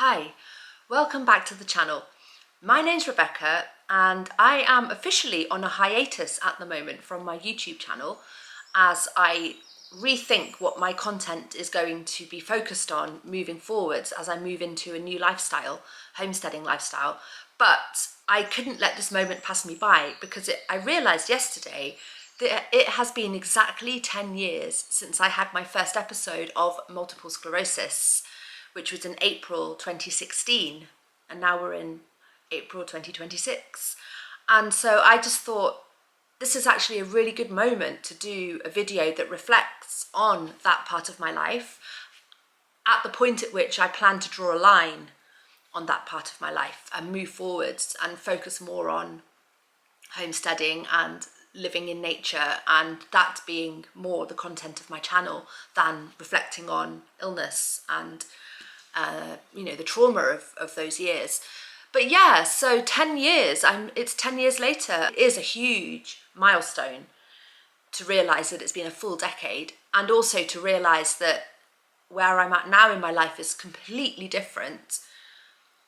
Hi, welcome back to the channel. My name's Rebecca and I am officially on a hiatus at the moment from my YouTube channel as I rethink what my content is going to be focused on moving forwards as I move into a new lifestyle, homesteading lifestyle. But I couldn't let this moment pass me by because I realised yesterday that it has been exactly 10 years since I had my first episode of multiple sclerosis, which was in April 2016, and now we're in April 2026. And so I just thought this is actually a really good moment to do a video that reflects on that part of my life at the point at which I plan to draw a line on that part of my life and move forwards and focus more on homesteading and living in nature, and that being more the content of my channel than reflecting on illness and the trauma of those years. But yeah, so 10 years, it's 10 years later. It is a huge milestone to realise that it's been a full decade, and also to realise that where I'm at now in my life is completely different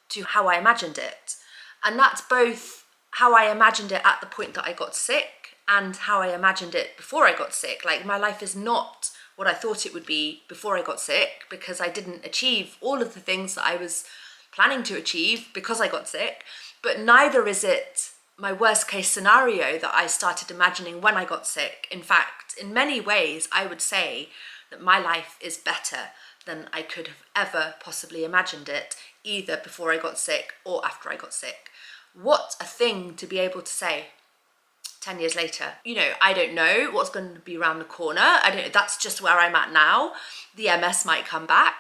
to how I imagined it. And that's both how I imagined it at the point that I got sick and how I imagined it before I got sick. Like, my life is not what I thought it would be before I got sick, because I didn't achieve all of the things that I was planning to achieve because I got sick, but neither is it my worst case scenario that I started imagining when I got sick. In fact, in many ways, I would say that my life is better than I could have ever possibly imagined it, either before I got sick or after I got sick. What a thing to be able to say 10 years later. I don't know what's going to be around the corner. I don't know. That's just where I'm at now. The MS might come back,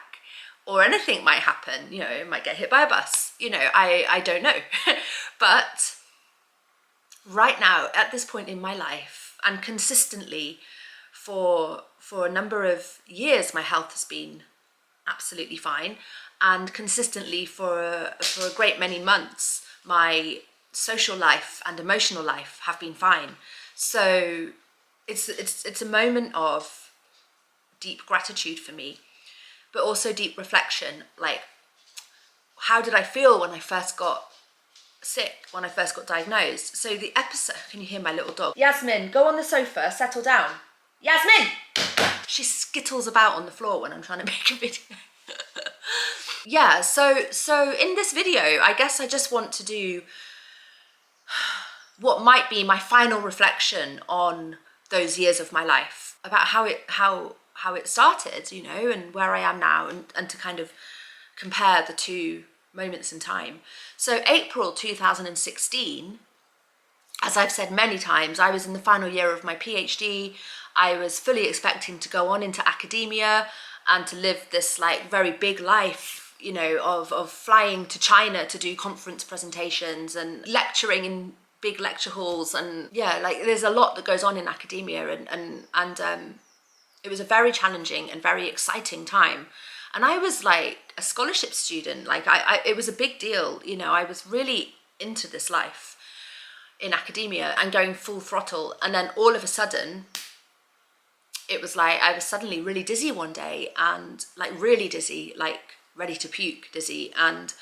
or anything might happen. It might get hit by a bus. I don't know. But right now, at this point in my life, and consistently for a number of years, my health has been absolutely fine, and consistently for a great many months, my social life and emotional life have been fine. So it's a moment of deep gratitude for me, but also deep reflection. Like, how did I feel when I first got sick, when I first got diagnosed? So the episode, can you hear my little dog? Yasmin, go on the sofa, settle down. Yasmin! She skittles about on the floor when I'm trying to make a video. Yeah, so in this video, I guess I just want to do what might be my final reflection on those years of my life, about how it started, and where I am now, and to kind of compare the two moments in time. So April 2016, as I've said many times, I was in the final year of my PhD. I was fully expecting to go on into academia and to live this like very big life, of flying to China to do conference presentations and lecturing in big lecture halls. And yeah, like, there's a lot that goes on in academia, and it was a very challenging and very exciting time. And I was like a scholarship student. Like, it was a big deal. I was really into this life in academia and going full throttle. And then all of a sudden, it was like I was suddenly really dizzy one day, and like really dizzy, like ready to puke dizzy, and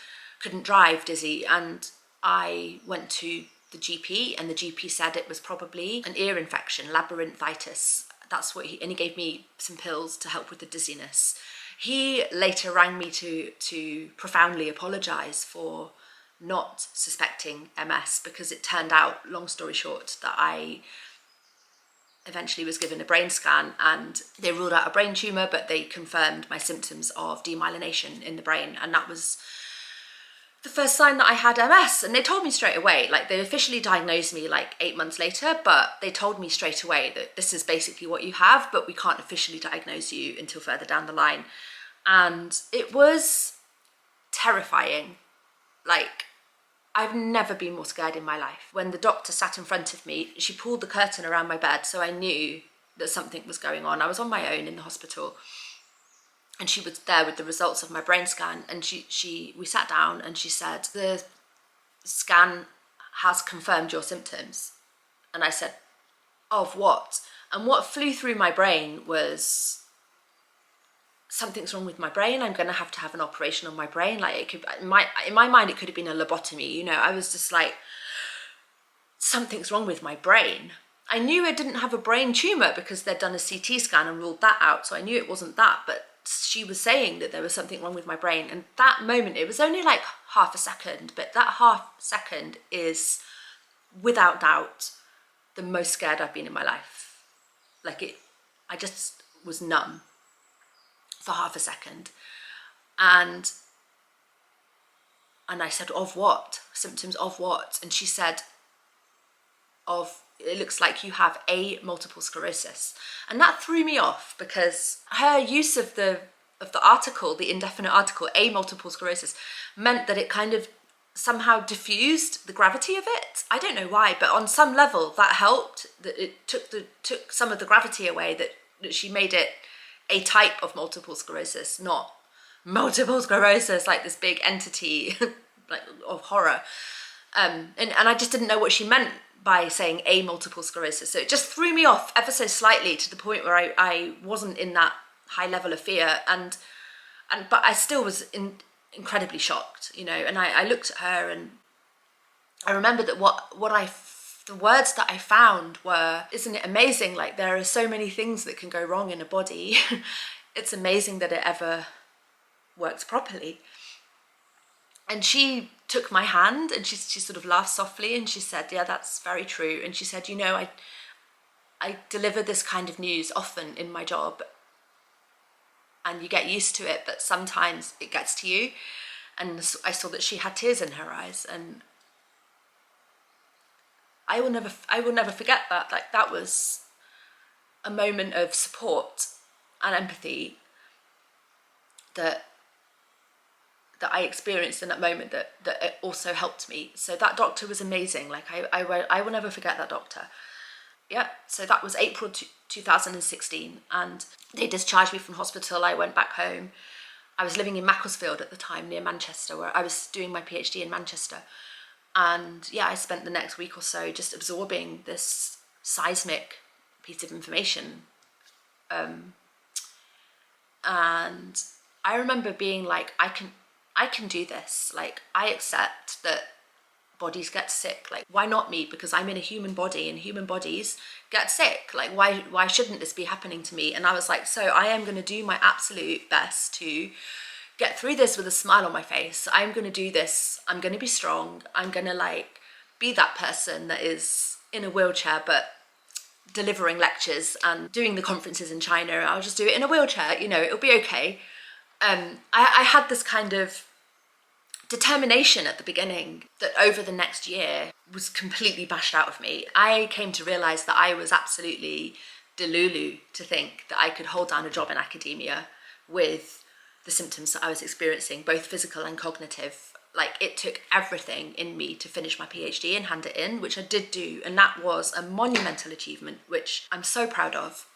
couldn't drive dizzy. And I went to the GP, and the GP said it was probably an ear infection, labyrinthitis. That's what and he gave me some pills to help with the dizziness. He later rang me to profoundly apologise for not suspecting MS, because it turned out, long story short, that I eventually was given a brain scan and they ruled out a brain tumour, but they confirmed my symptoms of demyelination in the brain, and that was the first sign that I had MS. And they told me straight away, like, they officially diagnosed me like 8 months later, but they told me straight away that this is basically what you have, but we can't officially diagnose you until further down the line. And it was terrifying. Like, I've never been more scared in my life. When the doctor sat in front of me, she pulled the curtain around my bed, so I knew that something was going on. I was on my own in the hospital, and she was there with the results of my brain scan, and we sat down, and she said, "The scan has confirmed your symptoms." And I said, "Of what?" And what flew through my brain was something's wrong with my brain. I'm going to have an operation on my brain. Like, it could, in my mind, it could have been a lobotomy. You know, I was just like, something's wrong with my brain. I knew I didn't have a brain tumor because they'd done a CT scan and ruled that out. So I knew it wasn't that, but she was saying that there was something wrong with my brain. And that moment, it was only like half a second, but that half second is without doubt the most scared I've been in my life. Like, I just was numb for half a second. And I said, of what? Symptoms of what? And she said, it looks like you have a multiple sclerosis. And that threw me off, because her use of the article, the indefinite article, a multiple sclerosis, meant that it kind of somehow diffused the gravity of it. I don't know why, but on some level that helped, that it took some of the gravity away, that she made it a type of multiple sclerosis, not multiple sclerosis, like this big entity like of horror. And I just didn't know what she meant by saying a multiple sclerosis. So it just threw me off ever so slightly, to the point where I wasn't in that high level of fear, but I still was incredibly shocked, you know. And I looked at her, and I remember that the words that I found were, isn't it amazing? Like, there are so many things that can go wrong in a body. It's amazing that it ever works properly. And she took my hand, and she sort of laughed softly, and she said, yeah, that's very true. And she said, you know, I deliver this kind of news often in my job, and you get used to it, but sometimes it gets to you. And I saw that she had tears in her eyes, and I will never forget that. Like, that was a moment of support and empathy that I experienced in that moment, that it also helped me. So that doctor was amazing. Like, I will never forget that doctor. Yeah, so that was April 2016, and they discharged me from hospital. I went back home. I was living in Macclesfield at the time, near Manchester, where I was doing my PhD in Manchester. And yeah, I spent the next week or so just absorbing this seismic piece of information. And I remember being like, I can do this. Like, I accept that bodies get sick. Like, why not me? Because I'm in a human body, and human bodies get sick. Like, why shouldn't this be happening to me? And I was like, so I am going to do my absolute best to get through this with a smile on my face. I'm going to do this. I'm going to be strong. I'm going to, like, be that person that is in a wheelchair but delivering lectures and doing the conferences in China. I'll just do it in a wheelchair, you know, it'll be okay. I had this kind of determination at the beginning that over the next year was completely bashed out of me. I came to realize that I was absolutely delulu to think that I could hold down a job in academia with the symptoms that I was experiencing, both physical and cognitive. Like, it took everything in me to finish my PhD and hand it in, which I did do, and that was a monumental achievement, which I'm so proud of.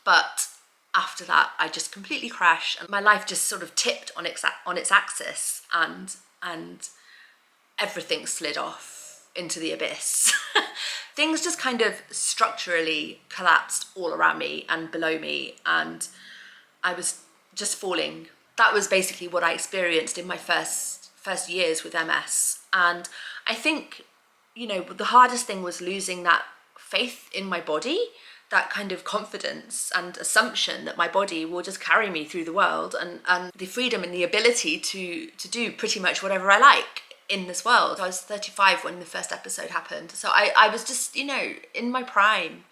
But after that, I just completely crashed, and my life just sort of tipped on its axis, and everything slid off into the abyss. Things just kind of structurally collapsed all around me and below me, and I was just falling. That was basically what I experienced in my first years with MS. And I think, you know, the hardest thing was losing that faith in my body, that kind of confidence and assumption that my body will just carry me through the world, and the freedom and the ability to do pretty much whatever I like in this world. I was 35 when the first episode happened. So I was just, you know, in my prime,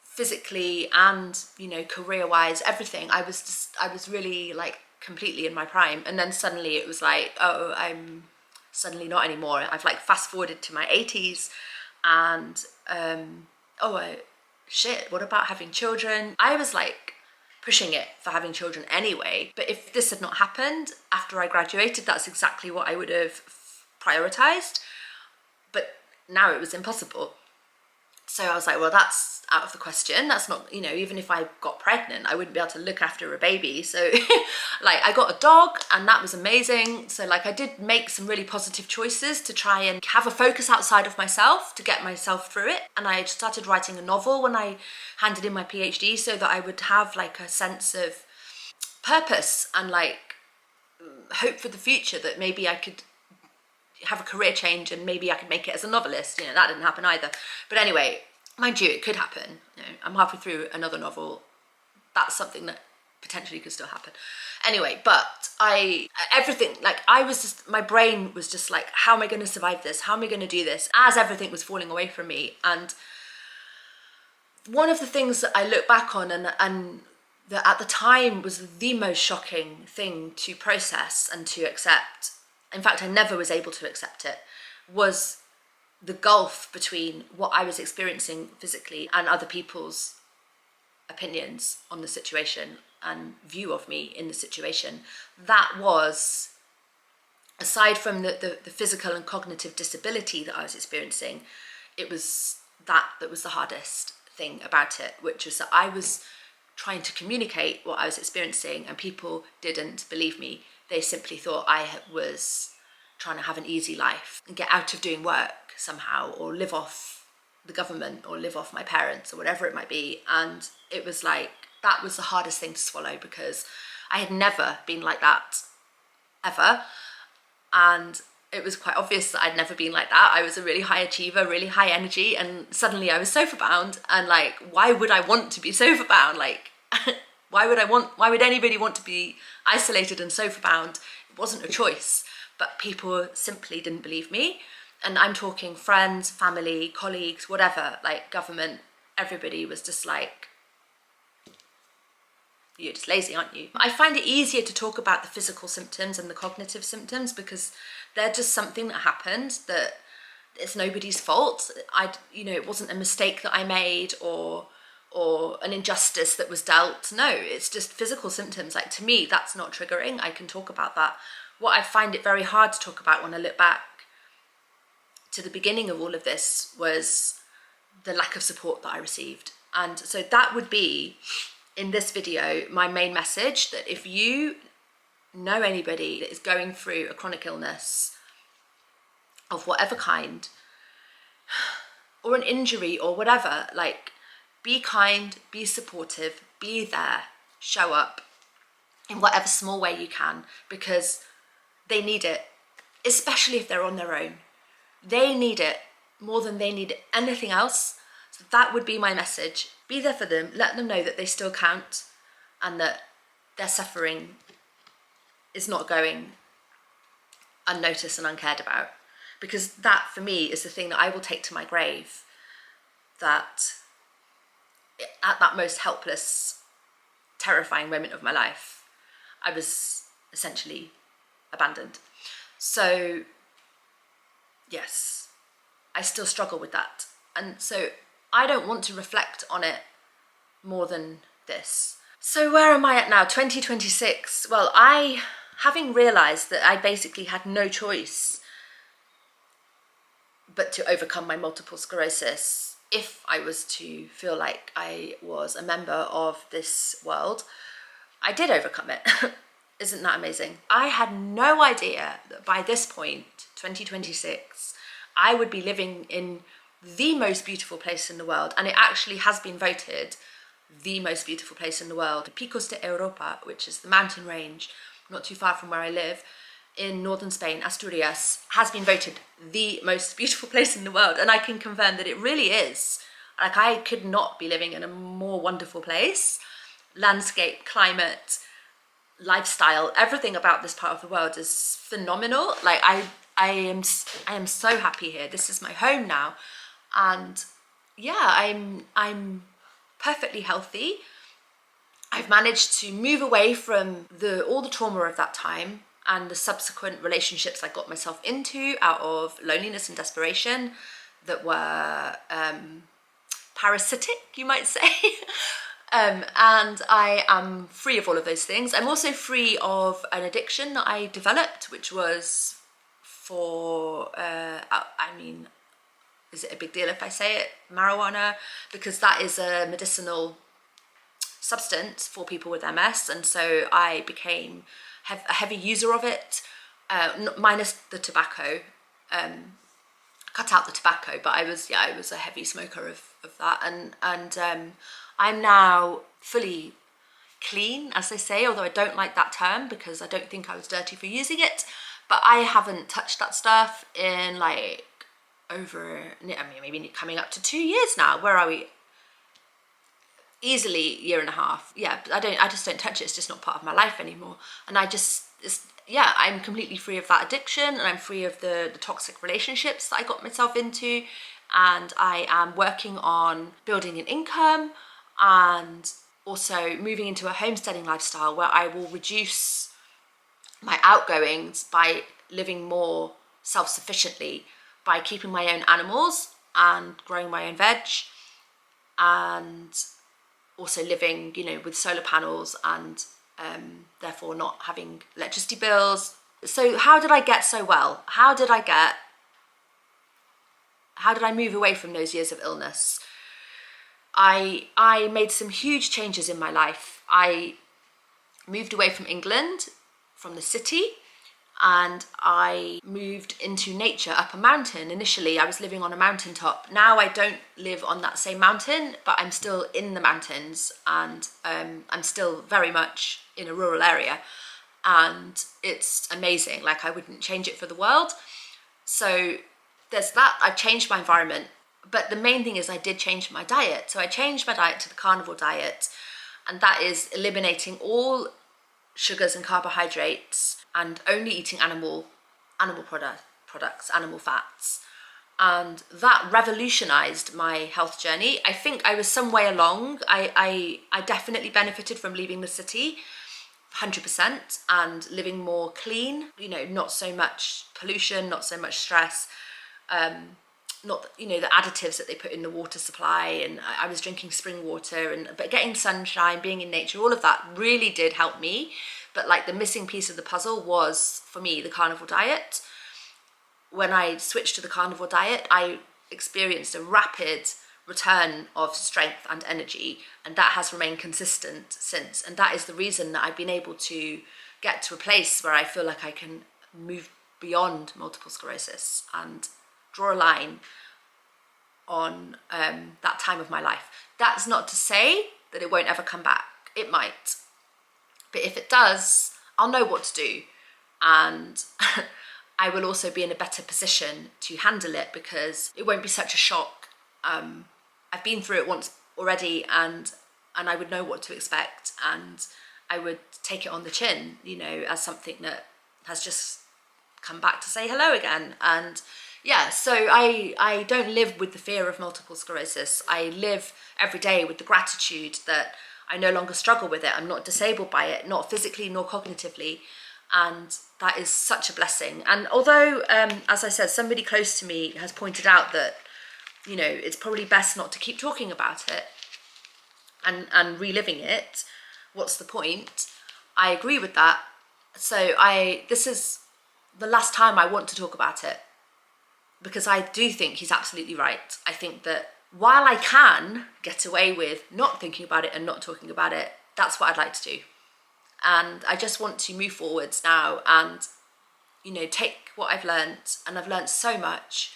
physically and, you know, career-wise, everything. I was really, like, completely in my prime. And then suddenly it was like, oh, I'm suddenly not anymore. I've, like, fast forwarded to my 80s, and shit, what about having children? I was, like, pushing it for having children anyway. But if this had not happened after I graduated, that's exactly what I would have prioritized. But now it was impossible. So I was like, well, that's out of the question. That's not, you know, even if I got pregnant, I wouldn't be able to look after a baby. So like, I got a dog, and that was amazing. So, like, I did make some really positive choices to try and have a focus outside of myself to get myself through it. And I started writing a novel when I handed in my PhD, so that I would have, like, a sense of purpose and like hope for the future, that maybe I could have a career change and maybe I could make it as a novelist. You know, that didn't happen either. But anyway, mind you, it could happen. You know, I'm halfway through another novel. That's something that potentially could still happen. Anyway, but everything, like I was just, my brain was just like, how am I going to survive this? How am I going to do this? As everything was falling away from me. And one of the things that I look back on and that at the time was the most shocking thing to process and to accept, in fact, I never was able to accept it, was the gulf between what I was experiencing physically and other people's opinions on the situation and view of me in the situation. That was, aside from the physical and cognitive disability that I was experiencing, it was that was the hardest thing about it, which was that I was trying to communicate what I was experiencing and people didn't believe me. They simply thought I was trying to have an easy life and get out of doing work somehow, or live off the government or live off my parents or whatever it might be. And it was like, that was the hardest thing to swallow, because I had never been like that ever. And it was quite obvious that I'd never been like that. I was a really high achiever, really high energy, and suddenly I was sofa bound. And like, why would I want to be sofa bound? Like, why would anybody want to be isolated and sofa bound? It wasn't a choice, but people simply didn't believe me. And I'm talking friends, family, colleagues, whatever, like government, everybody was just like, you're just lazy, aren't you? I find it easier to talk about the physical symptoms and the cognitive symptoms because they're just something that happened, that it's nobody's fault. It wasn't a mistake that I made or an injustice that was dealt. No, it's just physical symptoms. Like, to me, that's not triggering. I can talk about that. What I find it very hard to talk about when I look back to the beginning of all of this was the lack of support that I received. And so that would be, in this video, my main message, that if you know anybody that is going through a chronic illness of whatever kind, or an injury or whatever, like, be kind, be supportive, be there, show up in whatever small way you can, because they need it, especially if they're on their own. They need it more than they need anything else. So that would be my message. Be there for them, let them know that they still count and that their suffering is not going unnoticed and uncared about. Because that, for me, is the thing that I will take to my grave, that at that most helpless, terrifying moment of my life, I was essentially abandoned. So, yes, I still struggle with that. And so I don't want to reflect on it more than this. So where am I at now? 2026. Well, having realised that I basically had no choice but to overcome my multiple sclerosis, if I was to feel like I was a member of this world, I did overcome it. Isn't that amazing? I had no idea that by this point, 2026, I would be living in the most beautiful place in the world. And it actually has been voted the most beautiful place in the world. Picos de Europa, which is the mountain range not too far from where I live, in northern Spain, Asturias, has been voted the most beautiful place in the world. And I can confirm that it really is. Like, I could not be living in a more wonderful place. Landscape, climate, lifestyle, everything about this part of the world is phenomenal. Like, I am so happy here. This is my home now. And yeah, I'm perfectly healthy. I've managed to move away from all the trauma of that time and the subsequent relationships I got myself into out of loneliness and desperation that were parasitic, you might say. And I am free of all of those things. I'm also free of an addiction that I developed, which was for, is it a big deal if I say it? Marijuana, because that is a medicinal substance for people with MS. And so I became a heavy user of it, minus the tobacco. Cut out the tobacco, but I was a heavy smoker of that. And I'm now fully clean, as they say, although I don't like that term because I don't think I was dirty for using it. But I haven't touched that stuff in like over, I mean, maybe coming up to 2 years now. Where are we? Easily year and a half. Yeah, but I just don't touch it. It's just not part of my life anymore. And yeah, I'm completely free of that addiction, and I'm free of the toxic relationships that I got myself into. And I am working on building an income and also moving into a homesteading lifestyle where I will reduce my outgoings by living more self-sufficiently, by keeping my own animals and growing my own veg, and also living, you know, with solar panels and therefore not having electricity bills. So how did I get so well? How did I move away from those years of illness? I made some huge changes in my life. I moved away from England, from the city, and I moved into nature up a mountain. Initially, I was living on a mountaintop. Now I don't live on that same mountain, but I'm still in the mountains, and I'm still very much in a rural area, and it's amazing. Like, I wouldn't change it for the world. So there's that. I've changed my environment, but the main thing is I did change my diet. So I changed my diet to the carnivore diet, and that is eliminating all sugars and carbohydrates and only eating animal products, animal fats. And that revolutionized my health journey. I think I was some way along. I definitely benefited from leaving the city, 100%, and living more clean, you know, not so much pollution, not so much stress, not, you know, the additives that they put in the water supply. And I was drinking spring water, but getting sunshine, being in nature, all of that really did help me. But like, the missing piece of the puzzle was, for me, the carnivore diet. When I switched to the carnivore diet, I experienced a rapid return of strength and energy, and that has remained consistent since. And that is the reason that I've been able to get to a place where I feel like I can move beyond multiple sclerosis and draw a line on that time of my life. That's not to say that it won't ever come back. It might. But if it does, I'll know what to do. And I will also be in a better position to handle it, because it won't be such a shock. I've been through it once already, and I would know what to expect, and I would take it on the chin, you know, as something that has just come back to say hello again. And yeah, so I don't live with the fear of multiple sclerosis. I live every day with the gratitude that I no longer struggle with it. I'm not disabled by it, not physically nor cognitively. And that is such a blessing. And although, as I said, somebody close to me has pointed out that, you know, it's probably best not to keep talking about it and reliving it. What's the point? I agree with that. So this is the last time I want to talk about it, because I do think he's absolutely right. I think that while I can get away with not thinking about it and not talking about it, that's what I'd like to do. And I just want to move forwards now and, you know, take what I've learned, and I've learned so much.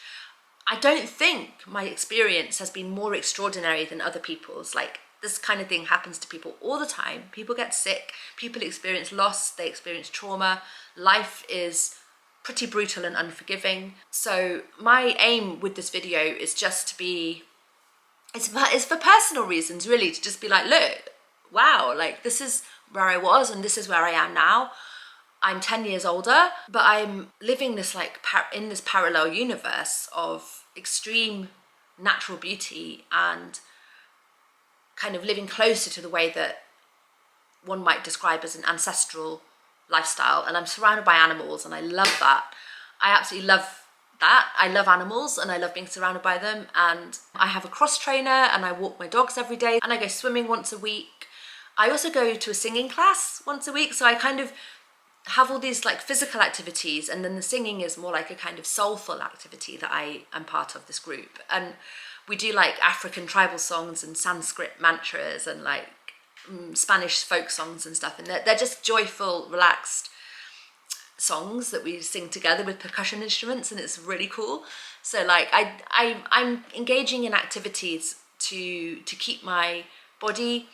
I don't think my experience has been more extraordinary than other people's. Like, this kind of thing happens to people all the time. People get sick, people experience loss, they experience trauma. Life is pretty brutal and unforgiving. So my aim with this video is just to be, it's for personal reasons, really, to just be like, look, wow, like, this is where I was and this is where I am now. I'm 10 years older, but I'm living this like in this parallel universe of extreme natural beauty and kind of living closer to the way that one might describe as an ancestral lifestyle. And I'm surrounded by animals, and I love that. I absolutely love that. I love animals and I love being surrounded by them. And I have a cross trainer, and I walk my dogs every day, and I go swimming once a week. I also go to a singing class once a week. So I kind of have all these like physical activities, and then the singing is more like a kind of soulful activity that I am part of this group. And we do like African tribal songs and Sanskrit mantras and like Spanish folk songs and stuff. And they're just joyful, relaxed songs that we sing together with percussion instruments, and it's really cool. So like I'm engaging in activities to keep my body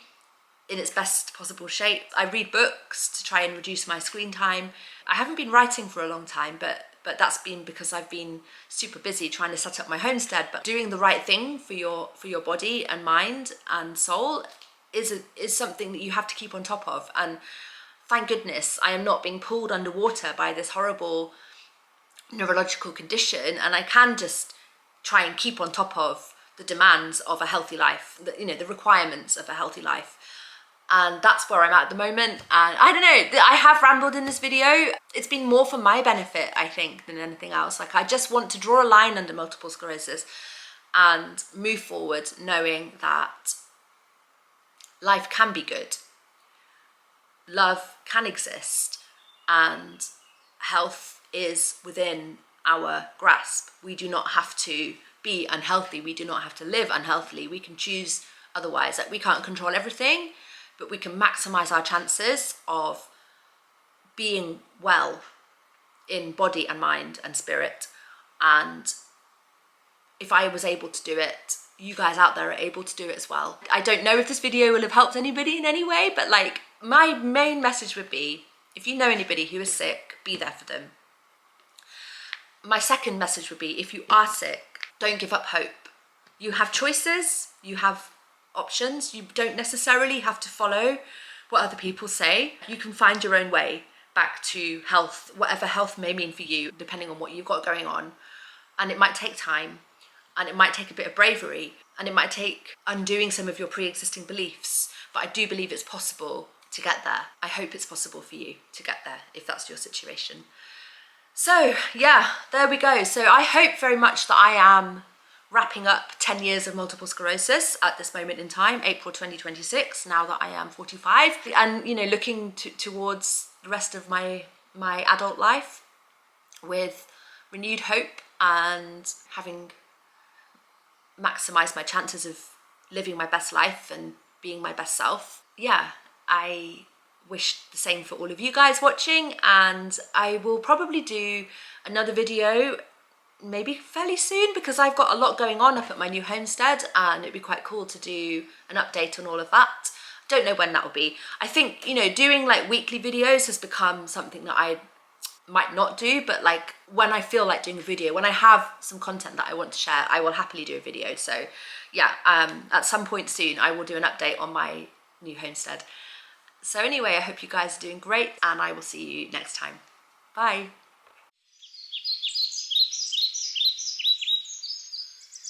in its best possible shape. I read books to try and reduce my screen time. I haven't been writing for a long time, but that's been because I've been super busy trying to set up my homestead. But doing the right thing for your body and mind and soul is something that you have to keep on top of. And thank goodness I am not being pulled underwater by this horrible neurological condition, and I can just try and keep on top of the demands of a healthy life, the requirements of a healthy life. And that's where I'm at the moment. And I don't know, I have rambled in this video. It's been more for my benefit, I think, than anything else. Like, I just want to draw a line under multiple sclerosis and move forward knowing that life can be good, love can exist, and health is within our grasp. We do not have to be unhealthy. We do not have to live unhealthily. We can choose otherwise. Like, we can't control everything, but we can maximize our chances of being well in body and mind and spirit. And if I was able to do it, you guys out there are able to do it as well. I don't know if this video will have helped anybody in any way, but like, my main message would be, if you know anybody who is sick, be there for them. My second message would be, if you are sick, don't give up hope. You have choices, you have options. You don't necessarily have to follow what other people say. You can find your own way back to health, whatever health may mean for you, depending on what you've got going on. And it might take time, and it might take a bit of bravery, and it might take undoing some of your pre-existing beliefs. But I do believe it's possible to get there. I hope it's possible for you to get there if that's your situation. So yeah, there we go. So I hope very much that I am wrapping up 10 years of multiple sclerosis at this moment in time, April 2026, now that I am 45, and looking towards the rest of my adult life with renewed hope and having maximized my chances of living my best life and being my best self. Yeah, I wish the same for all of you guys watching, and I will probably do another video maybe fairly soon, because I've got a lot going on up at my new homestead, and it'd be quite cool to do an update on all of that. Don't know when that will be. I think, doing like weekly videos has become something that I might not do, but like when I feel like doing a video, when I have some content that I want to share, I will happily do a video. So yeah, at some point soon I will do an update on my new homestead. So anyway, I hope you guys are doing great, and I will see you next time. Bye.